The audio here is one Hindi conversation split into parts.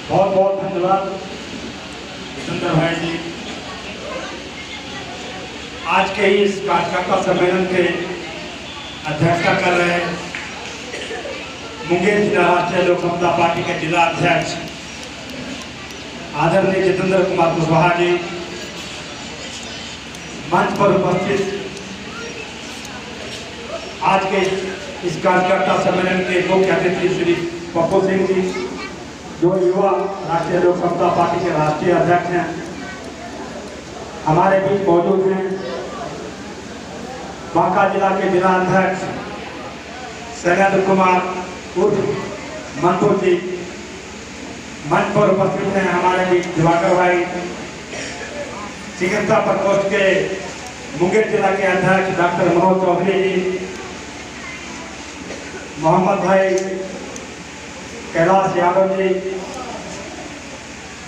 बहुत बहुत धन्यवाद जितेंद्र भाई जी। आज के इस कार्यकर्ता सम्मेलन के अध्यक्षता कर रहे मुंगेर जिला राष्ट्रीय लोक समता पार्टी के जिला अध्यक्ष आदरणीय जितेंद्र कुमार कुशवाहा जी, मंच पर उपस्थित आज के इस कार्यकर्ता सम्मेलन के मुख्य अतिथि श्री पप्पू सिंह जी, जो युवा राष्ट्रीय लोक समता पार्टी के राष्ट्रीय अध्यक्ष हैं, हमारे बीच मौजूद हैं बांका जिला के जिला अध्यक्ष शैलेंद्र कुमार उर्फ मंटू जी, मंच पर उपस्थित हैं हमारे बीच दिवाकर भाई, चिकित्सा प्रकोष्ठ के मुंगेर जिला के अध्यक्ष डॉक्टर मनोज चौधरी जी, मोहम्मद भाई, कैलाश यादव जी,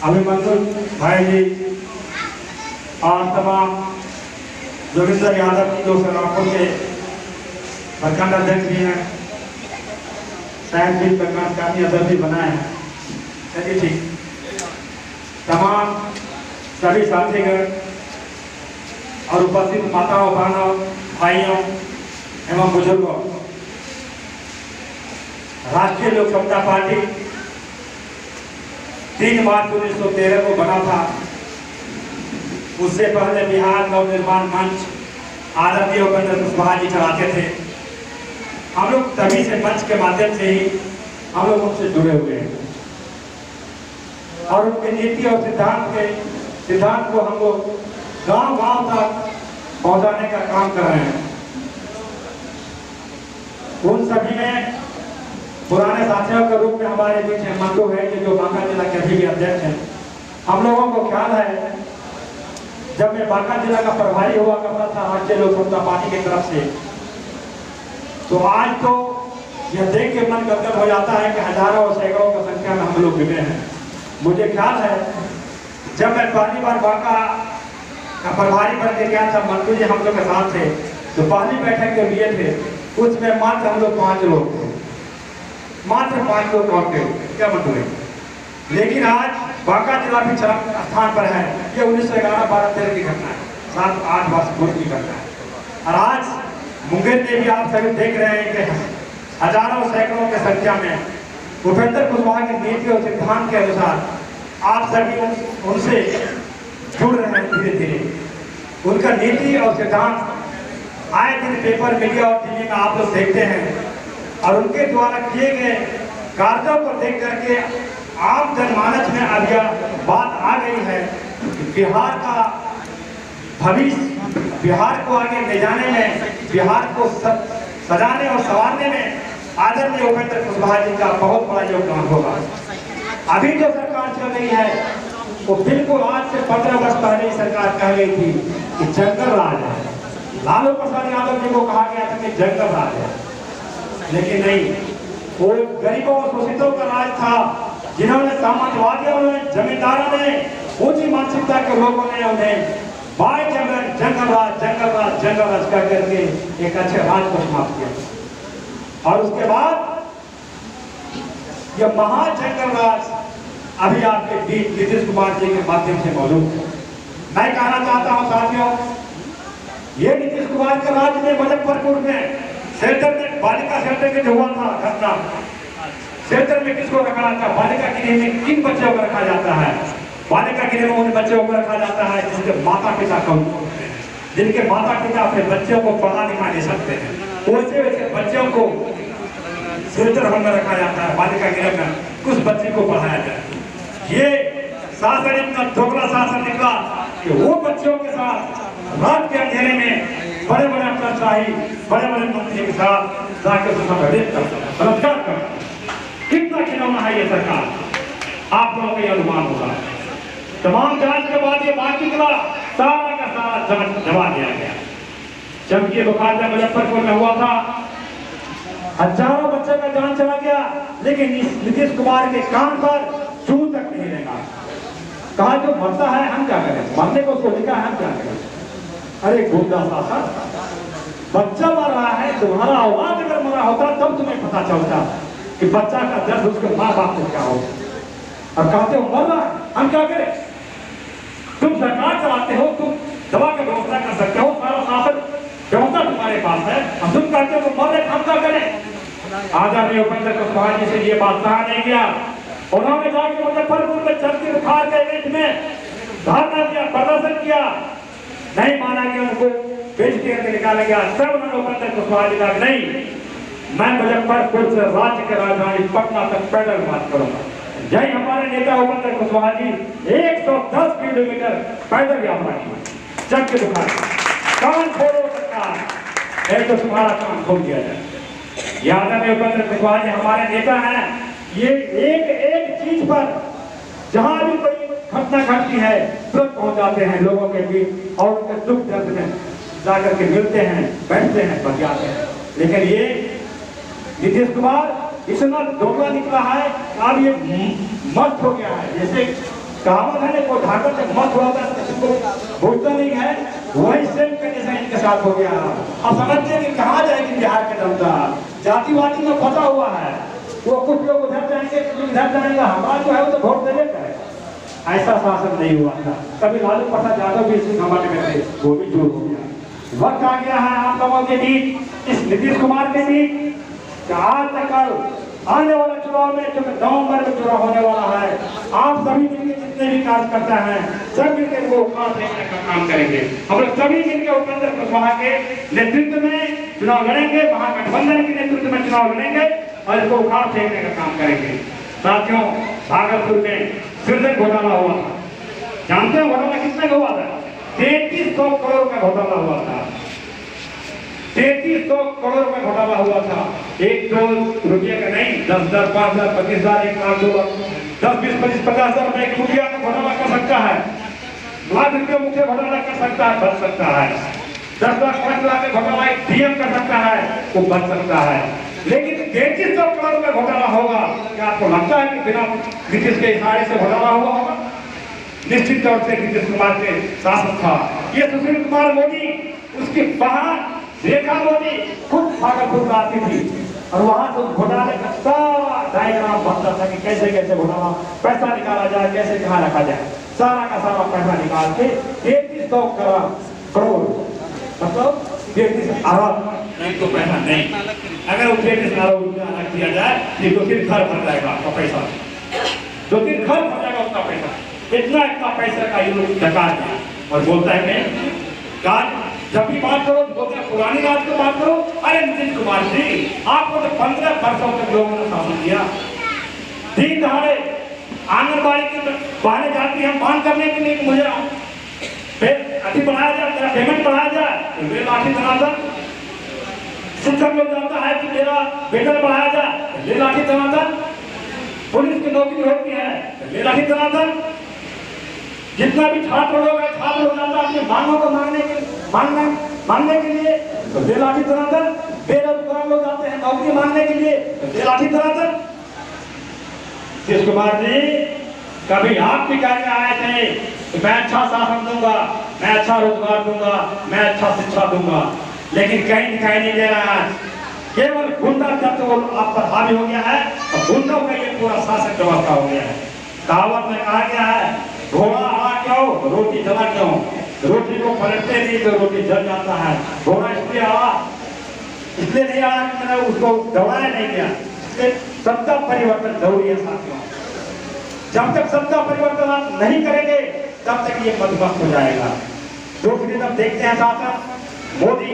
अभिमन्यु भाई जी और तमाम जोगिंदर यादव जी जो सरापुर के प्रखंड अध्यक्ष भी हैं, शायद भी प्रखंड काफी अध्यक्ष भी बनाए हैं। चलिए ठीक, तमाम सभी साथीगण और उपस्थित माताओं, बहनों, भाइयों एवं बुजुर्गों, राष्ट्रीय लोक समता पार्टी 3 मार्च 1913 को बना था। उससे पहले बिहार नवनिर्माण मंच आदरणीय उपेंद्र कुशवाहा जी चलाते थे। हम लोग तभी से मंच के माध्यम से ही हम लोग उनसे जुड़े हुए हैं और उनके नीति और सिद्धांत को हम लोग गांव-गांव तक पहुंचाने का काम कर रहे हैं। उन सभी में पुराने साथियों के रूप में हमारे बीच मंटू है कि जो बांका जिला के अभी भी अध्यक्ष हैं। हम लोगों को ख्याल है जब मैं बांका जिला का प्रभारी हुआ करता था राष्ट्रीय लोक समता पार्टी की तरफ से, तो आज तो यह देख के मन गदगद हो जाता है कि हजारों और सैकड़ों की संख्या में हम लोग जुटे हैं। मुझे ख्याल है जब मैं पहली बार बांका का प्रभारी बन के गया था, मंटू जी हम लोग के साथ थे, तो पहली बैठक जो लिए थे उसमें मात्र हम लोग 5 लोग थे, मात्र 5 लोग पहुंचे। क्या मंटू है? लेकिन आज बांका जिला भी चरम स्थान पर है। ये 1911-12-13 की घटना है, 7-8 वर्ष पूर्व की घटना है। और आज मुंगेर में भी आप सभी देख रहे हैं कि हजारों सैकड़ों की संख्या में उपेंद्र कुशवाहा की नीति और सिद्धांत के अनुसार आप सभी उनसे जुड़ रहे हैं। धीरे धीरे उनका नीति और सिद्धांत आए दिन पेपर, मीडिया और टीवी में आप लोग देखते हैं और उनके द्वारा किए गए कार्यों को देख करके आम जनमानस में अब यह बात आ गई है कि बिहार का भविष्य, बिहार को आगे ले जाने में, बिहार को सजाने और संवारने में आदरणीय उपेंद्र कुशवाहा जी का बहुत बड़ा योगदान होगा। अभी जो सरकार चल रही है वो बिल्कुल आज से 15 वर्ष पहले ही सरकार कह गई थी कि जंगल राज है। लालू प्रसाद यादव जी को कहा गया था कि जंगल राज है, लेकिन नहीं, वो गरीबों और शोषितों का राज था जिन्होंने साम्राज्यवादियों ने, जमींदारों ने, ऊंची मानसिकता के लोगों ने उन्हें बाय जंगल राज कर करके एक अच्छे राज को समाप्त किया। और उसके बाद यह महाजंगल राज अभी आपके बीच नीतीश कुमार जी के माध्यम से मौजूद है। मैं कहना चाहता हूं साथियों, ये नीतीश कुमार के राज्य में मुजफ्फरपुर में शेल्टर में, बालिका शेल्टर में जो हुआ था घटना, शेल्टर में किसको रखा था? बालिका गृह में किन बच्चों को रखा जाता है? बालिका गृह में उन बच्चों को रखा जाता है जिनके माता पिता कम होते हैं, जिनके माता पिता अपने बच्चों को पढ़ा लिखा नहीं सकते हैं, वैसे वैसे बच्चों को शेल्टर होम में रखा जाता है, बालिका गृह में कुछ बच्चे को पढ़ाया जाए। ये शासन इतना दोगला शासन निकला कि वो बच्चों के साथ रात के अंधेरे में बड़े बड़े अफसरशाही, बड़े बड़े मंत्री के साथ जाकर बलात्कार करता। कितना खिलौना है ये सरकार, आप लोगों को अनुमान होगा। तमाम जांच के बाद ये बात निकला, सारा का सारा जमा दिया गया। चमकी बुखार जब मुजफ्फरपुर में हुआ था, हजारों बच्चों का जान चला गया, लेकिन नीतीश कुमार के कान पर चू तक नहीं लगा। कहा जो मरता है हम क्या करें, मरने को उसको लिखा है हम क्या करें। अरे गुंडा शासन, बच्चा मर रहा है, तुम्हारा आवाज अगर मरा होता तब तुम्हें पता चलता कि बच्चा का दर्द उसके माँ बाप को क्या हो। और कहते हो मर रहा है, हम क्या करें? तुम सरकार चलाते हो, तुम दवा का व्यवस्था कर सकते हो, सारा शासन व्यवस्था तुम्हारे पास है, हम तुम कहते हो तो मर रहे, हम क्या करें? आदरणीय उपेंद्र कुशवाहा जी से ये बात कहा नहीं गया। उन्होंने जाके मुजफ्फरपुर में चरखी बुखार के इवेंट में धरना दिया, प्रदर्शन किया, नहीं माना गया, उनको बेइज्जती करके निकाला गया। सब उन्होंने उपेंद्र कुशवाहा जी का नहीं, मैं मुजफ्फरपुर से राज्य के राजधानी पटना तक पैदल मार्च करूंगा। यही हमारे नेता उपेंद्र कुशवाहा जी 110 किलोमीटर पैदल यात्रा की। चरखी बुखार कौन छोड़ो सरकार, नहीं तो तुम्हारा काम खोल दिया जाए। यादव में उपेंद्र कुशवाहा जी हमारे नेता हैं। ये एक एक चीज पर जहां भी कोई घटना घटती है तुरंत पहुंच जाते हैं लोगों के बीच और उनके दुख दर्द में जाकर के मिलते हैं, बैठते हैं, बतियाते हैं। लेकिन ये नीतीश कुमार इतना दोगला निकला है, अब ये मस्त हो गया है। जैसे कहावत है ना, कोई ढाकर से मस्त हुआ था किसी को भूलता नहीं है, वही सेम कंडीशन इनके साथ हो गया। अब समझते हैं कि कहाँ जाएगी बिहार के जनता, जातिवादी में फंसा हुआ है। वो कुछ लोग उधर जाएंगे, कुछ लोग इधर जाएंगे, हमारा जो है वो तो वोट देने का है। ऐसा शासन नहीं हुआ था कभी। लालू प्रसाद यादव भी इसी समाज में थे, वो भी दूर हो गया। वक्त आ गया है आप लोगों के बीच, इस नीतीश कुमार के बीच, आज तक आने वाला चुनाव में जो नवंबर में चुनाव होने वाला है, आप सभी मिलकर जितने भी कार्यकर्ता हैं सब मिलकर वो उखाड़ फेंकने का काम करेंगे। हम लोग सभी मिलकर उपेंद्र कुशवाहा के नेतृत्व में चुनाव लड़ेंगे, महागठबंधन के नेतृत्व में चुनाव लड़ेंगे और इसको उखाड़ फेंकने का काम करेंगे। साथियों, भागलपुर में सृजन घोटाला हुआ था, जानते हैं घोटाला कितने का हुआ था? 3300 करोड़ का घोटाला हुआ था। 3300 करोड़ का घोटाला हुआ था। 1-2 रुपये का नहीं, 10,000, 5,000, 25,000, 1 लाख, 2 लाख, 10, 20, 25, 50,000 रुपए एक मुखिया का घोटाला कर सकता है। लाख रुपये मुखिया घोटाला कर सकता है, बच सकता है। 10 लाख, 5 लाख का घोटाला एक डीएम कर सकता है, वो बच सकता है। लेकिन 3300 करोड़ का घोटाला होगा, क्या आपको लगता है कि बिना नीतीश के इशारे से घोटाला हुआ होगा? निश्चित तौर से नीतीश कुमार के शासन था। ये सुशील कुमार मोदी, उसकी बहन रेखा मोदी खुद भागलपुर आती थी और वहां से घोटाले का सारा डायग्राम बनता था कि कैसे कैसे घोटाला पैसा निकाला जाए, कैसे कहाँ रखा जाए। सारा का सारा पैसा निकाल के 3300 करोड़ मतलब 33 अरब तो पैसा नहीं, अगर वो 33 अरब रुपया अलग दिया जाए तो फिर घर भर जाएगा आपका पैसा, तो फिर घर भर जाएगा उसका पैसा। इतना पैसा का ये लोग डका दिया और बोलता है मैं जब भी बात करो बोलते हैं पुरानी राज की बात करो। अरे नीतीश कुमार जी, आपको तो 15 वर्षों तक लोगों ने शासन किया। दिन दहाड़े आंगनबाड़ी के बहाने जाती है मांग करने के लिए मुझे अति बढ़ाया जाए, मेरा पेमेंट बढ़ाया जाए, तो मेरे लाठी धनातन। शिक्षक लोग जानता है कि मेरा वेतन बढ़ाया जाए, तो मेरे लाठी धनातन। पुलिस की नौकरी होती है, तो मेरे लाठी धनातन। जितना भी छात्र लोग है, छात्र लोग जाता है अपनी मांगों को मांगने के लिए, तो बेलाठी धनातन। बेरोजगार लोग आते हैं नौकरी मांगने के लिए, तो बेलाठी धनातन। नीतीश कुमार जी, कभी आप भी कहने आए थे कि मैं अच्छा शासन दूंगा, मैं अच्छा रोजगार दूंगा, मैं अच्छा शिक्षा दूंगा, लेकिन कहीं दिखाई नहीं दे रहा है। केवल गुंडा तत्व तो आप पर हावी हो गया है और गुंडों का ये पूरा शासन व्यवस्था हो गया है। कहावत में कहा गया है, घोड़ा आ क्यों, रोटी जला क्यों। रोटी को पलटते नहीं तो रोटी जल जाता है। घोड़ा इसलिए नहीं आया कि मैंने उसको दबाया नहीं गया। सत्ता परिवर्तन जरूरी है साथियों। जब तक सत्ता परिवर्तन आप नहीं करेंगे तब तक ये मदमस्त हो जाएगा। दूसरी तरफ देखते हैं शासन मोदी,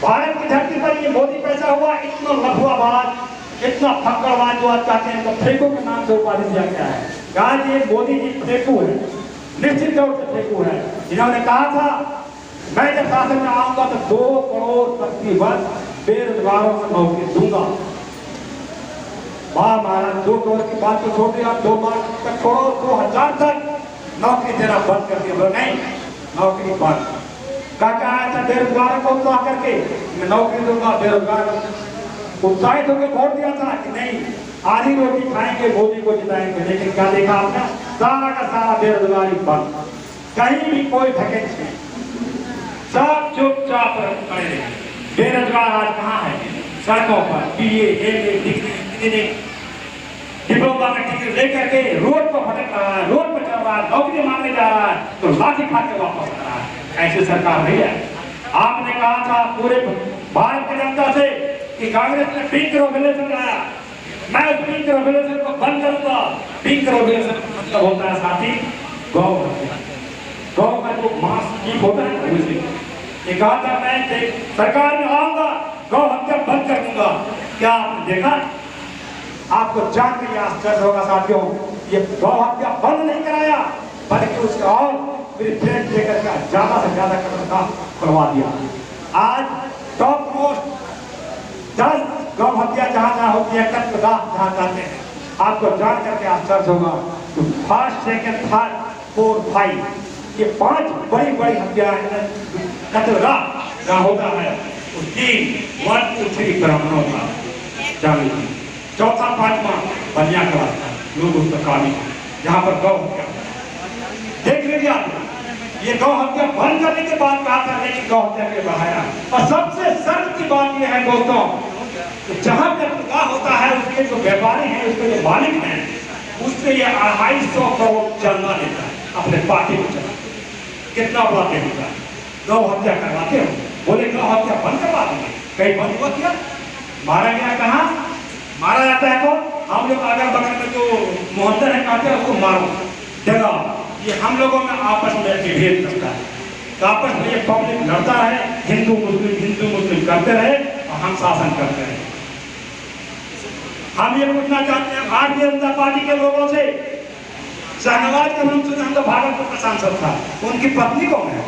भारत की धरती पर ये मोदी पैसा हुआ, इतना लफुआबाज, इतना फक्कड़बाज जो आज चाहते हैं तो फेंकू के नाम से उपाधि दिया गया है। कहा ये मोदी जी फेंकू है, निश्चित तौर से फेंकू है। इन्होंने कहा था मैं जब शासन में आऊंगा तो 2 करोड़ प्रति वर्ष बेरोजगारों को नौकरी दूंगा। वाह महाराज, 2 करोड़ की बात तो छोड़ दिया, 2 लाख तक छोड़ो, 2000 तक नौकरी देना बंद कर दिया। नहीं, नौकरी बंद। क्या आया था बेरोजगारों को उत्साह करके मैं नौकरी दूंगा, बेरोजगार उत्साहित होकर वोट दिया था कि नहीं आधी रोटी खाएंगे, मोदी को जिताएंगे। लेकिन क्या देखा आपने, सारा का सारा बेरोजगारी बंद, कहीं भी कोई वैकेंसी नहीं, सब चुपचाप खड़े रहे। बेरोजगार आज कहाँ है? सड़कों पर, BA, MA, डिग्री, डिप्लोमा का डिग्री लेकर के रोड पर भटक रहा है, रोड पर चल रहा है, नौकरी मांगने जा रहा है तो लाठी खा के वापस आ रहा है। ऐसी सरकार नहीं है। आपने कहा था पूरे भारत की जनता से कि कांग्रेस ने पिंक रेवोल्यूशन लाया, मैं उस पिंक रेवोल्यूशन को बंद करूंगा। पिंक रेवोल्यूशन मतलब होता है साथी गौ हत्या। गौ का जो मांस की होता है उसे ये कहा था मैं सरकार में आऊंगा गौ हत्या बंद कर दूंगा। क्या आपने देखा? आपको जान के आश्चर्य होगा साथियों, ये गौ हत्या बंद नहीं कराया बल्कि उसका और रिफ्रेंड लेकर का ज्यादा से ज्यादा कदम का करवा दिया। आज टॉप मोस्ट 10 गौ हत्या जहां जहां होती है, कत्लगाह जहां जाते हैं, आपको जान करके आश्चर्य होगा तो फर्स्ट सेकंड थर्ड 4 5 ये 5 बड़ी बड़ी हत्याएं कत्लगाह जहां होता है उसकी 1 2 3 ब्राह्मणों का जानी, चौथा पांचवा बनिया का रास्ता लोग उस पर काबिल जहां पर गौ हत्या देख लीजिए आप। ये गौ हत्या बंद करने के बाद कहा था लेकिन गौ हत्या के बढ़ाया। और सबसे शर्त की बात यह है दोस्तों, तो जहां कत्लगाह होता है उसके जो व्यापारी हैं, उसके जो मालिक हैं, उससे ये 250 करोड़ चंदा लेता है अपने पार्टी को चला। कितना बड़ा होता है? गौ हत्या करवाते हो, बोले गौ हत्या बंद करवा देंगे, कहीं बंद हुआ क्या? मारा गया कहाँ? मारा जाता है तो हम लोग अगल बगल में जो मोहल्ले है कहते हैं उसको मारो जगह। ये हम लोगों में आपस में विभेद करता है, तो आपस में ये पब्लिक लड़ता है, हिंदू मुस्लिम करते रहे और हम शासन करते रहे। हम ये पूछना चाहते हैं भारतीय जनता पार्टी के लोगों से, शाहनवाज के नाम सुने हम तो भागलपुर का सांसद था, उनकी पत्नी कौन है?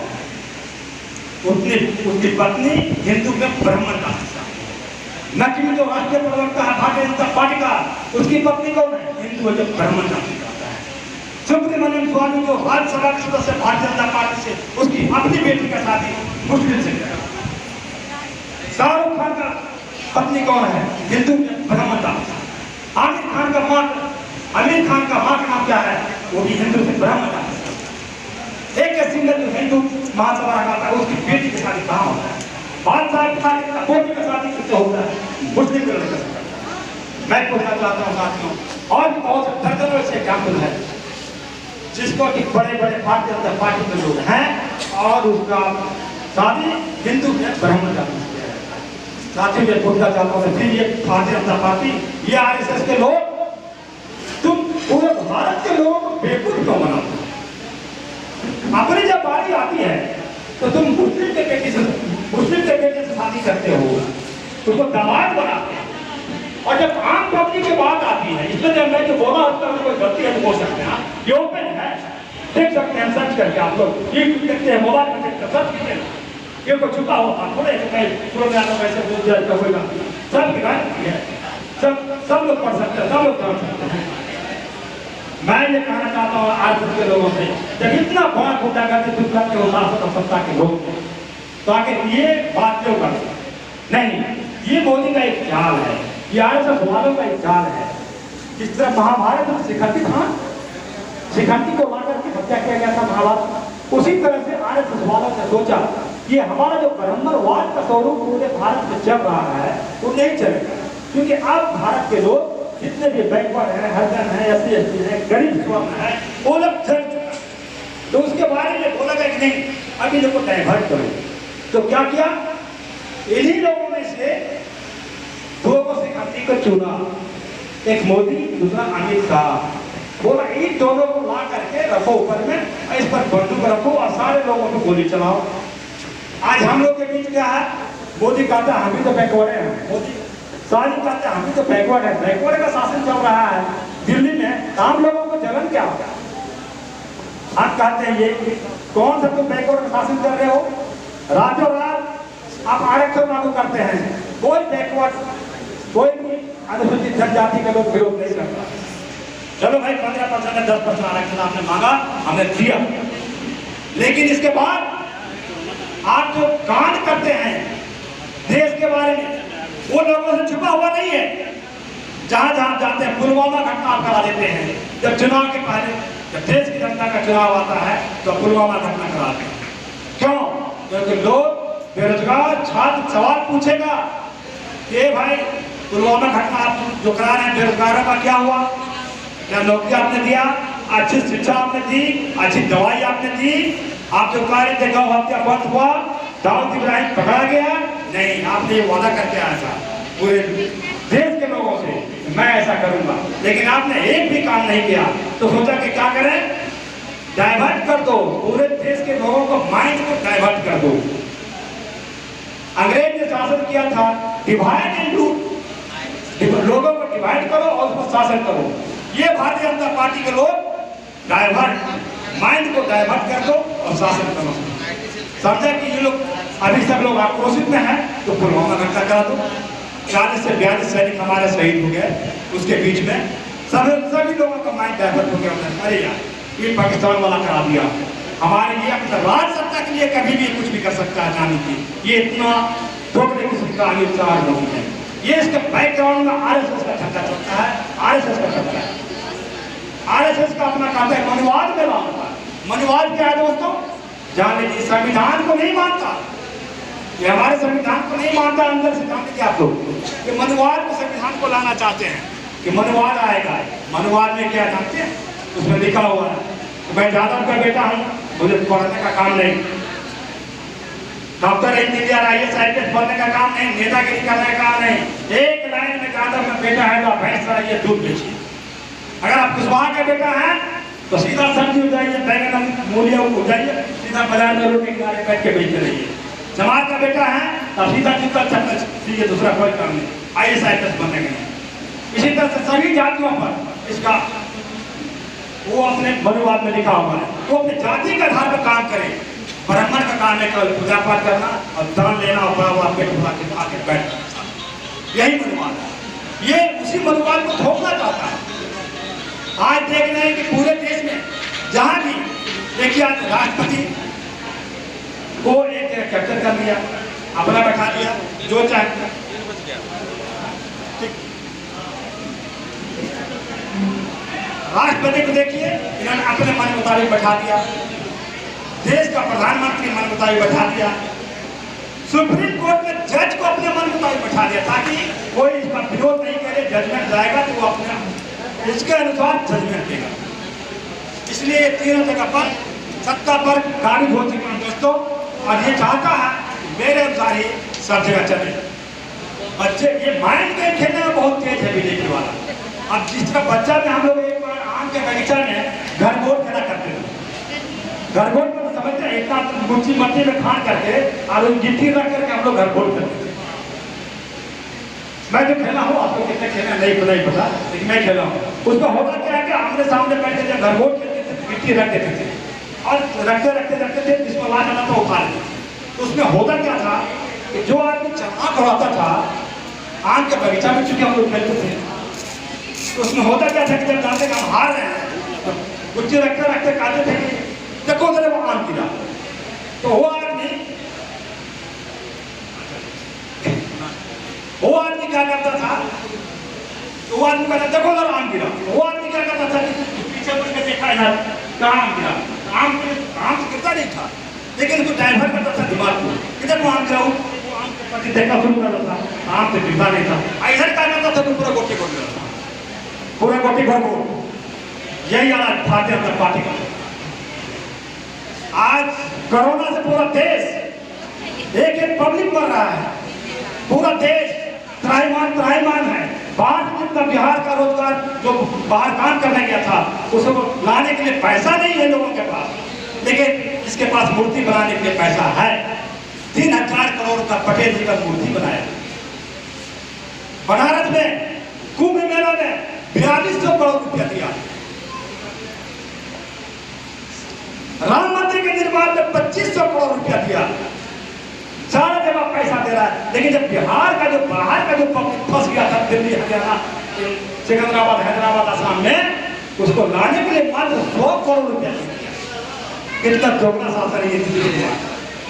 उसकी पत्नी हिंदू में ब्राह्मण का नकवी जो राष्ट्रीय प्रवक्ता है भारतीय जनता पार्टी का, उसकी पत्नी कौन है? हिंदू है जो ब्राह्मण जाति का है। सुब्रमण्यम स्वामी जो राज्यसभा के सदस्य भारतीय जनता पार्टी से, उसकी अपनी बेटी का शादी मुस्लिम से किया। शाहरुख खान का पत्नी कौन है? हिंदू में ब्राह्मण जाति। आमिर खान का मां का नाम क्या है? वो भी हिंदू से ब्राह्मण जाति। एक सिंगल जो हिंदू महासभा रखा था उसकी बेटी की शादी कहाँ होता है? बादशाह की पोती का शादी किससे होता है? मुस्लिम के लड़के से। मैं पूछना चाहता हूँ साथियों, और बहुत दर्जनों ऐसे एग्जाम्पल है जिसको कि बड़े बड़े भारतीय जनता पार्टी के लोग हैं और उसका शादी हिंदू के ब्राह्मण जाति से है। साथियों मैं पूछना चाहता हूँ फिर ये भारतीय जनता पार्टी, ये आरएसएस के लोग, तुम पूरे भारत के लोगों को बेवकूफ क्यों बनाते हो? अपनी जब बारी आती है तो तुम मुस्लिम के बेटे से शादी करते हो, उसको दामाद बनाते हो। और जब आम पब्लिक की बात आती है, इसमें जब मैं जो बोला उसका कोई गलती है तो बोल सकते हैं, ये ओपन है, देख सकते हैं सर्च करके आप लोग, ये देखते हैं मोबाइल में देखते हैं, सर्च कीजिए, ये कोई छुपा हुआ थोड़े वैसे बोल दिया कोई बात नहीं, सब है, सब लोग पढ़ सकते हैं, सब लोग समझ सकते हैं। मैं ये कहना चाहता हूँ आज के लोगों से, जब इतना बड़ा खुदा करते दुनिया के उदास और सत्ता के लोग तो आगे ये बात क्यों करते? नहीं, ये मोदी का एक चाल है, ये आरएसएस वालों का एक चाल है। जिस तरह महाभारत में शिखंडी को मारकर के हत्या किया गया था महाभारत, उसी तरह से आरएसएस वालों ने सोचा ये हमारा जो ब्राह्मणवाद का स्वरूप पूरे भारत में चल रहा है वो नहीं चलेगा, क्योंकि अब भारत के लोग जितने भी बैकवर्ड हैं, हरिजन हैं, एससी एसटी हैं, गरीब स्वर्ण है, वो लोग चल चुका। तो उसके बारे में बोला गया कि नहीं अभी लोग को डाइवर्ट करो। तो क्या किया? इन्हीं लोगों में से दो को शिखंडी को चुना, एक मोदी दूसरा अमित शाह। बोला इन दोनों को ला करके रखो ऊपर में, इस पर बंदूक रखो और सारे लोगों को गोली चलाओ। आज हम लोग के बीच क्या है? मोदी कहता है हम भी तो बैकवर्ड हैं, मोदी सारी कहते हैं हम भी तो बैकवर्ड है, बैकवर्ड का शासन चल रहा है दिल्ली में, हम लोगों को जलन क्या होगा? आप कहते हैं ये कौन सा तुम बैकवर्ड का शासन कर रहे हो? रातों रात आप आरक्षण लागू करते हैं, कोई बैकवर्ड कोई भी अनुसूचित जनजाति के लोग विरोध नहीं करता। चलो भाई 15% या 10% आरक्षण आपने मांगा, हमने दिया, लेकिन इसके बाद आप जो कांड करते हैं देश के बारे में वो लोगों से छुपा हुआ नहीं है। जहां जहां जाते हैं पुलवामा घटना आप करा देते हैं, जब चुनाव के पहले जब देश की जनता का चुनाव आता है तो पुलवामा घटना कराते हैं। क्यों? क्योंकि लोग बेरोजगार छात्र सवाल पूछेगा कि भाई पुलवामा घटना आप जो करा रहे हैं बेरोजगारों का क्या हुआ? क्या नौकरी आपने दिया, अच्छी शिक्षा आपने दी, अच्छी दवाई आपने दी, आप जो कार्य थे गौ हत्या बंद हुआ, दाऊद इब्राहिम पकड़ा गया नहीं, आपने ये वादा करके आया था पूरे देश के लोगों से मैं ऐसा करूंगा, लेकिन आपने एक भी काम नहीं किया। तो सोचा कि क्या करें, डाइवर्ट कर दो, पूरे देश के लोगों को माइंड को डाइवर्ट कर दो। अंग्रेज ने शासन किया था डिवाइड एंड रूल, लोगों को डिवाइड करो और उसको शासन करो। ये भारतीय जनता पार्टी के लोग डाइवर्ट, माइंड को डाइवर्ट कर दो और शासन करो। समझा कि ये लोग अभी सब लोग आक्रोशित में हैं तो पुलवामा घटना करा दो, 40 से 42 सैनिक हमारे शहीद हो गए, उसके बीच में सभी लोगों का माइंड डाइवर्ट हो गया। अरे यार ये पाकिस्तान वाला करा दिया, हमारे लिए राज सत्ता के लिए कभी भी कुछ भी कर सकता है जाने की, ये इतना ठोकने किस्म का अनिवार्य लोग है। ये इसके बैकग्राउंड में आरएसएस का झंडा चलता है, आरएसएस का चलता है, आरएसएस का अपना कहता है मनुवाद में मानता है। मनुवाद क्या है दोस्तों, जान लीजिए संविधान को नहीं मानता, ये हमारे संविधान को नहीं मानता, अंदर से जान लीजिए आप लोग कि मनुवाद को संविधान को लाना चाहते हैं कि मनुवाद आएगा। मनुवाद में क्या जानते हैं, उसमें लिखा हुआ है कि मैं यादव का बेटा हूँ, मुझे पढ़ने का काम नहीं, डॉक्टर इंजीनियर IAS IPS बनने का काम नहीं, नेतागिरी करने का काम नहीं, एक लाइन में यादव का बेटा है तो भैंस चराइए दूध बेचिए। अगर आप कुशवाहा का बेटा है तो सीधा सब्जी उठाइए, बैगन मूलिया उठाइए, सीधा बाजार में रोटी किनारे बैठ के बेचते रहिए। समाज का बेटा है तो सीधा जूता चप्पल सीधे, दूसरा कोई काम नहीं, IAS IPS बनने का नहीं। इसी तरह से सभी जातियों पर इसका वो अपने मनुवाद में लिखा हुआ है, वो अपने जाति के आधार पर काम करे। ब्राह्मण का काम है केवल पूजा पाठ करना और दान लेना और बड़ा पेट भरा के आके बैठना, यही मनुवाद है। ये उसी मनुवाद को थोपना चाहता है। आज देख रहे हैं कि पूरे देश में जहां भी देखिए, आज राष्ट्रपति को एक कैप्चर कर लिया, अपना बैठा दिया जो चाहे, राष्ट्रपति को देखिए इन्होंने अपने मन मुताबिक बैठा दिया, देश का प्रधानमंत्री मन मुताबिक बैठा दिया, सुप्रीम कोर्ट में जज को अपने मन मुताबिक बैठा दिया ताकि कोई इसका विरोध नहीं करे, जजमेंट जाएगा तो वो अपने इसके अनुसार जजमेंट देगा। इसलिए तीनों जगह पर सत्ता पर काबिज हो चुके हैं दोस्तों, और ये चाहता है मेरे अनुसार ही सब जगह चले। बच्चे ये माइंड गेम खेलने में बहुत तेज है बीजेपी वाला। अब जिसका बच्चा में हम लोग एक बार आम के बगीचा में घरगोट खेला करते थे, घरगोट में समझते हैं इतना गुच्ची मट्टी में खान करके और गिट्टी रख करके हम लोग घरगोट करते थे। मैं जो खेला हूँ, आपको कितने खेला नहीं पता, लेकिन मैं खेला हूँ। उसका होता क्या है कि आमने सामने बैठ के जब घरगोट खेलते थे गिट्टी रख देते थे और रखते थे, जिसको लाश आना था उठा लेते। तो उसमें होता क्या था कि जो आदमी चलना करवाता था आम के बगीचा में, चूंकि हम लोग खेलते थे, तो उसमें होता क्या था कि जब जानते कि हम हार रहे हैं तो गुच्ची रखते रखते कहते थे कि देखो जरा वो आम गिरा, तो वो आदमी क्या करता था, तो वो आदमी कहता देखो जरा आम गिरा, वो आदमी क्या करता था कि पीछे मुड़ के देखा इधर कहाँ आम गिरा, आम तो गिरता नहीं था, लेकिन उसको डाइवर्ट करता था दिमाग को, इधर वो आम गिरा, वो आम के प्रति देखना शुरू करता था, आम तो गिरता नहीं था। इधर क्या करता था तो पूरा गोटी घोट देता था, पूरा गोटी घोट। यही वाला भारतीय जनता पार्टी का आज कोरोना से पूरा देश एक पब्लिक मर रहा है, पूरा देश त्राहिमाम है। बाहर जितना बिहार का रोजगार जो बाहर काम करने गया था उसको लाने के लिए पैसा नहीं है लोगों के पास, लेकिन इसके पास मूर्ति बनाने के लिए पैसा है। 3000 करोड़ का पटेल जी का मूर्ति बनाया। बनारस में कुंभ मेला में 4200 करोड़ रुपया दिया। राम मंदिर के निर्माण में 2500 करोड़ रुपया दिया। सारा जगह पैसा दे रहा है, लेकिन जब बिहार का जो बाहर का जो पब्लिक फंस गया था दिल्ली, हरियाणा, सिकंदराबाद, हैदराबाद, असम में, उसको लाने के लिए मात्र 100 करोड़ रुपया दिया। कितना दोगुना शासन है ये।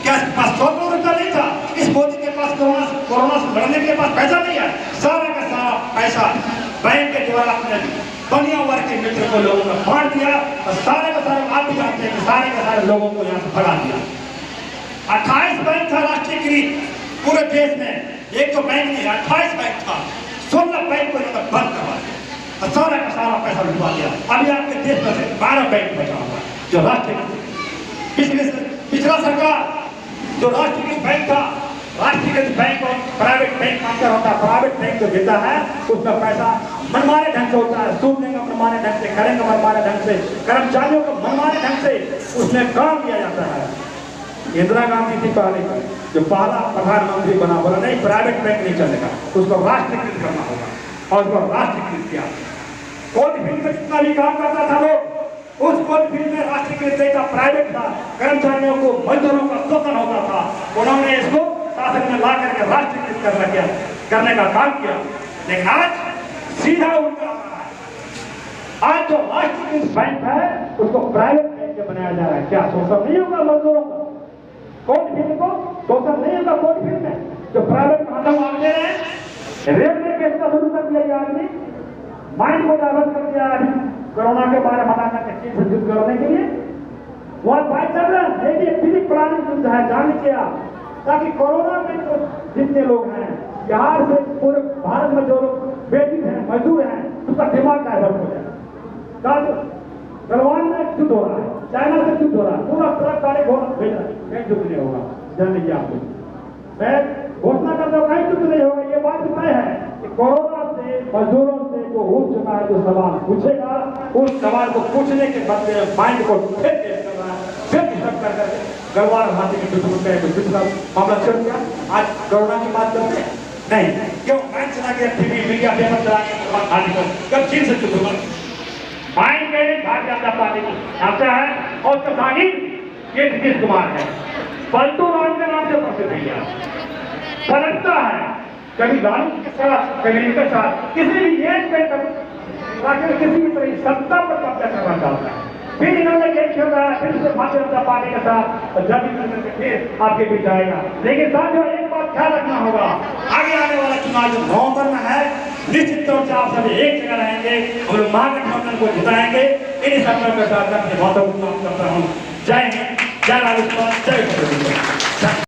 क्या इसके पास 100 करोड़ रुपया नहीं था? इस मोदी के पास कोरोना से लड़ने के लिए पास पैसा नहीं है। सारा का सारा पैसा बैंक के द्वारा अपने बनिया वर्ग के मित्र को लोगों ने बांट दिया और सारे का सारे आप भी जानते हैं कि सारे के सारे लोगों को यहाँ से भगा दिया। 28 बैंक था राष्ट्रीयकृत पूरे देश में, एक तो बैंक नहीं 28 बैंक था, 16 बैंक को इन्होंने बंद करवा दिया। और सारा का सारा पैसा लुटवा दिया। अभी आपके देश में सिर्फ 12 बैंक बचा हुआ है जो राष्ट्रीय पिछला सरकार जो राष्ट्रीयकृत बैंक था, राष्ट्रीयकृत बैंक और प्राइवेट बैंक अंतर होता है। प्राइवेट बैंक जो देता है उसमें पैसा मनमाने ढंग से होता है, सूद देंगे मनमाने ढंग से, करेंगे मनमाने ढंग से, कर्मचारियों को मनमाने ढंग से उसमें काम किया जाता है। इंदिरा गांधी थी पहले जो पहला प्रधानमंत्री बना, बोला नहीं प्राइवेट बैंक नहीं चलेगा, उसको राष्ट्रीयकृत करना होगा और उसको राष्ट्रीयकृत किया। कोलफील्ड में जितना भी काम करता था लोग, उस कोलफील्ड में राष्ट्रीयकृत नहीं था, प्राइवेट था, कर्मचारियों को मजदूरों का शोषण होता था। उन्होंने इसको शासन में ला करके राष्ट्रीयकृत करने का काम किया। लेकिन आज सीधा उल्टा, आज जो राष्ट्रीयकृत बैंक है उसको प्राइवेट बैंक बनाया जा रहा है। क्या शोषण नहीं होगा मजदूरों का? कोलफील्ड को शोषण नहीं होगा? कोलफील्ड में जो प्राइवेट में हटम आगे रहे हैं, रेल में कैसे शुरू कर दिया आदमी, माइंड को डाइवर्ट कर दिया अभी कोरोना के बारे में हटा करके चीज से युद्ध करने के लिए। वहां बात चल रहा है, ये भी एक फिजिक प्लानिंग युद्ध है, जान लिया, ताकि कोरोना में तो जितने लोग हैं बिहार से पूरे भारत में जो लोग बेटिक हैं, मजदूर हैं, उसका दिमाग डाइवर्ट हो जाए। गलवान में युद्ध हो रहा है, चाइना से युद्ध हो रहा है, पूरा ट्रक गाड़ी घोड़ा भेज रहा है, कहीं युद्ध नहीं होगा। जान लीजिए आप लोग, मैं घोषणा करता हूँ कहीं युद्ध नहीं होगा। ये बात तय है कि कोरोना से मजदूरों से जो हो चुका है, जो सवाल पूछेगा उस सवाल को पूछने के बदले माइंड को फिर टेस्ट कर रहा है, फिर डिस्टर्ब कर करके गलवार हाथी के दूसरा मामला छोड़ दिया। आज कोरोना की बात करते हैं नहीं, क्यों माइंड चला गया, टीवी मीडिया पेपर चला गया, कब चीन से युद्ध हुआ। माइंड के भारतीय जनता पार्टी की आता है और प्रधानी ये नीतीश कुमार है, पलटू राम के नाम से प्रसिद्ध है, पलटता है कभी राम के साथ, कभी इनके साथ, किसी भी एज पे किसी भी तरह सत्ता पर कब्जा करना चाहता है। फिर इन्होंने गेम खेल रहा है, फिर से भारतीय जनता पार्टी के साथ जल्दी करके फिर आपके बीच आएगा। लेकिन साथियों एक बात ख्याल रखना होगा, आगे आने वाला चुनाव जो नवंबर में है, निश्चित तौर से आप सभी एक जगह रहेंगे, हम लोग महागठबंधन को जिताएंगे। इन्हीं संकल्प के साथ अपनी बातों को समाप्त करता हूँ। जय हिंद, जय राजस्थान, जय